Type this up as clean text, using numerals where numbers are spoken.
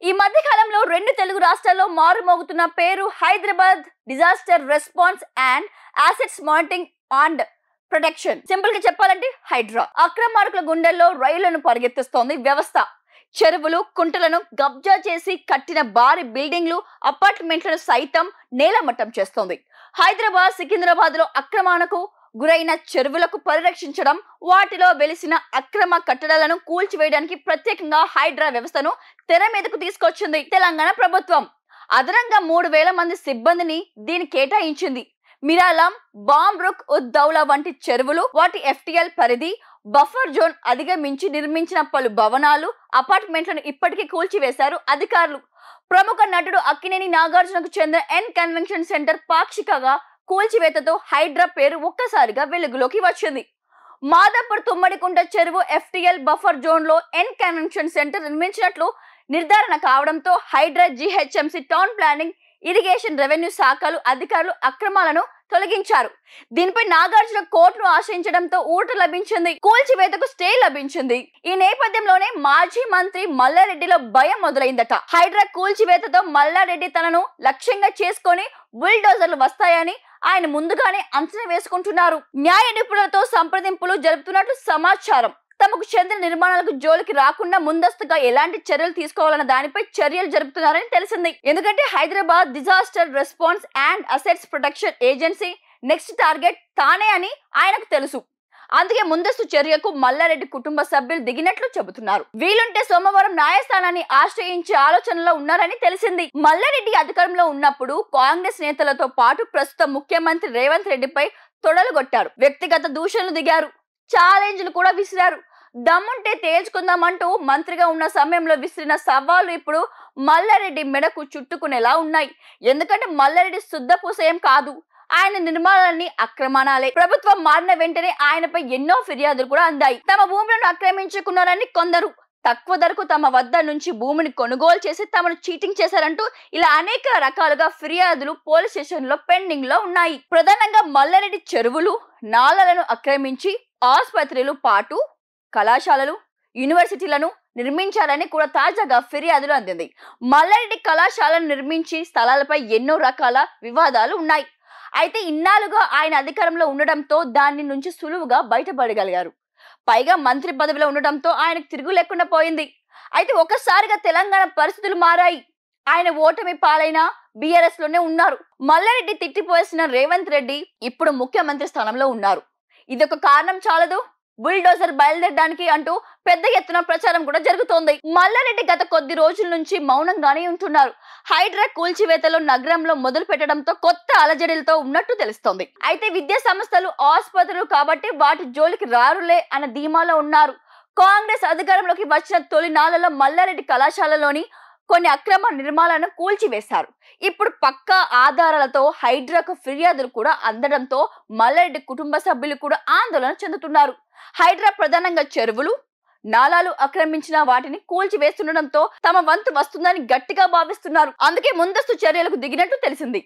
ఈ మధ్య కాలంలో రెండు తెలుగు రాష్ట్రాల్లో మారుమోగుతున్న పేరు Hyderabad disaster response and assets monitoring and protection. Simple గా చెప్పాలంటే హైడ్రా. అక్రమార్కుల గుండెల్లో రైళ్లను పరిగెత్తిస్తోంది వ్యవస్థ. చెరువులు, కుంటలను కబ్జా చేసి కట్టిన భారీ బిల్డింగ్లు, అపార్ట్మెంట్లను సైతం నేలమట్టం చేస్తోంది. హైదరాబాద్, సికింద్రాబాద్ లో అక్రమాలకు గురైన చెరువులకు పరిరక్షించడం, వాటిలో వెలిసిన అక్రమ కట్టడాలను కూల్చివేయడానికి ప్రత్యేకంగా హైడ్రా వ్యవస్థను తెర మీదకు తీసుకొచ్చింది తెలంగాణ ప్రభుత్వం. అదనంగా 3000 మంది సిబ్బందిని దీని కేటాయించింది. మిరాలం, బాంబ్రుక్, ఉద్దౌలా వంటి చెరువులు, వాటి ఎఫ్టీఎల్ పరిధి, బఫర్ జోన్ అధిగమించి నిర్మించిన పలు భవనాలు, అపార్ట్మెంట్లను ఇప్పటికీ కూల్చివేశారు అధికారులు. ప్రముఖ నటుడు అక్కినేని నాగార్జునకు చెందిన ఎన్ కన్వెన్షన్ సెంటర్ పాక్షికగా కూల్చివేతతో హైడ్రా పేరు ఒక్కసారిగా వెలుగులోకి వచ్చింది. మాదాపూర్ తుమ్మడికుంట చెరువు ఎఫ్టీఎల్ బఫర్ జోన్ లో ఎన్ కన్వెన్షన్ సెంటర్ నిర్మించినట్లు నిర్ధారణ కావడంతో Hydraa, GHMC, town planning, irrigation, revenue శాఖలు అధికారులు అక్రమాలను తొలగించారు. దీనిపై నాగార్జున కోర్టును ఆశ్రయించడంతో ఊట లభించింది. కూల్చివేతకు స్టే లభించింది. ఈ నేపథ్యంలోనే మాజీ మంత్రి మల్లారెడ్డిలో భయం మొదలైందట. హైడ్రా కూల్చివేతతో మల్లారెడ్డి తనను లక్ష్యంగా చేసుకొని బుల్డోజర్లు వస్తాయని ఆయన ముందుగానే అంచనా వేసుకుంటున్నారు. న్యాయ నిపుణులతో సంప్రదింపులు జరుపుతున్నట్లు సమాచారం. తమకు చెందిన నిర్మాణాలకు జోలికి రాకుండా ముందస్తుగా ఎలాంటి చర్యలు తీసుకోవాలన్న దానిపై చర్యలు జరుపుతున్నారని తెలిసింది. ఎందుకంటే Hyderabad disaster response and assets protection agency next target తానే అని ఆయనకు తెలుసు. అందుకే ముందస్తు చర్యకు మల్లారెడ్డి కుటుంబ సభ్యులు దిగినట్లు చెబుతున్నారు. వీలుంటే సోమవారం న్యాయస్థానాన్ని ఆశ్రయించే ఆలోచనలో ఉన్నారని తెలిసింది. మల్లారెడ్డి అధికారంలో ఉన్నప్పుడు కాంగ్రెస్ నేతలతో పాటు ప్రస్తుత ముఖ్యమంత్రి రేవంత్ రెడ్డిపై తొడలుగొట్టారు. వ్యక్తిగత దూషణలు దిగారు. ఛాలెంజ్లు కూడా విసిరారు. దమ్ముంటే తేల్చుకుందామంటూ మంత్రిగా ఉన్న సమయంలో విసిరిన సవాళ్లు ఇప్పుడు మల్లారెడ్డి మెడకు చుట్టుకునేలా ఉన్నాయి. ఎందుకంటే మల్లారెడ్డి శుద్ధపూసేం కాదు. ఆయన నిర్మాణాలన్నీ అక్రమణాలే. ప్రభుత్వం మారిన వెంటనే ఆయనపై ఎన్నో ఫిర్యాదులు కూడా అందాయి. తమ భూములను ఆక్రమించుకున్నారని కొందరు, తక్కువ ధరకు తమ వద్ద నుంచి భూమిని కొనుగోలు చేసి తమను చీటింగ్ చేశారంటూ ఇలా అనేక రకాలుగా ఫిర్యాదులు పోలీస్ స్టేషన్ లో పెండింగ్ లో ఉన్నాయి. ప్రధానంగా మల్లారెడ్డి చెరువులు, నాలలను ఆక్రమించి ఆసుపత్రులు పాటు కళాశాలలు, యూనివర్సిటీలను నిర్మించారని కూడా తాజాగా ఫిర్యాదులు అందింది. మల్లారెడ్డి కళాశాలను నిర్మించి స్థలాలపై ఎన్నో రకాల వివాదాలు ఉన్నాయి. అయితే ఇన్నాళ్ళుగా ఆయన అధికారంలో ఉండడంతో దాని నుంచి సులువుగా బయటపడగలిగారు. పైగా మంత్రి పదవిలో ఉండడంతో ఆయనకు తిరుగు లేకుండా పోయింది. అయితే ఒక్కసారిగా తెలంగాణ పరిస్థితులు మారాయి. ఆయన ఓటమి పాలైన బీఆర్ఎస్ లోనే ఉన్నారు. మల్లారెడ్డి తిట్టిపోసిన రేవంత్ రెడ్డి ఇప్పుడు ముఖ్యమంత్రి స్థానంలో ఉన్నారు. ఇదొక కారణం చాలదు, బుల్డోజర్ బయలుదేరడానికి అంటూ పెద్ద ఎత్తున ప్రచారం కూడా జరుగుతోంది. మల్లారెడ్డి గత కొద్ది రోజుల నుంచి మౌనంగానే ఉంటున్నారు. హైడ్రా కూల్చివేతలో నగరంలో మొదలు పెట్టడంతో కొత్త అలజడిలతో ఉన్నట్టు తెలుస్తోంది. అయితే విద్యా సంస్థలు, ఆసుపత్రులు కాబట్టి వాటి జోలికి రారులే అన్న ధీమాలో ఉన్నారు. కాంగ్రెస్ అధికారంలోకి వచ్చిన తొలి నాళ్లలో మల్లారెడ్డి కళాశాలలోని కొన్ని అక్రమ నిర్మాణాలను కూల్చివేశారు. ఇప్పుడు పక్కా ఆధారాలతో హైడ్రాకు ఫిర్యాదులు కూడా అందడంతో మల్లారెడ్డి కుటుంబ సభ్యులు కూడా ఆందోళన చెందుతున్నారు. హైడ్రా ప్రధానంగా చెరువులు, నాలాలు ఆక్రమించిన వాటిని కూల్చివేస్తుండడంతో తమ వంతు వస్తుందని గట్టిగా భావిస్తున్నారు. అందుకే ముందస్తు చర్యలకు దిగినట్టు తెలిసింది.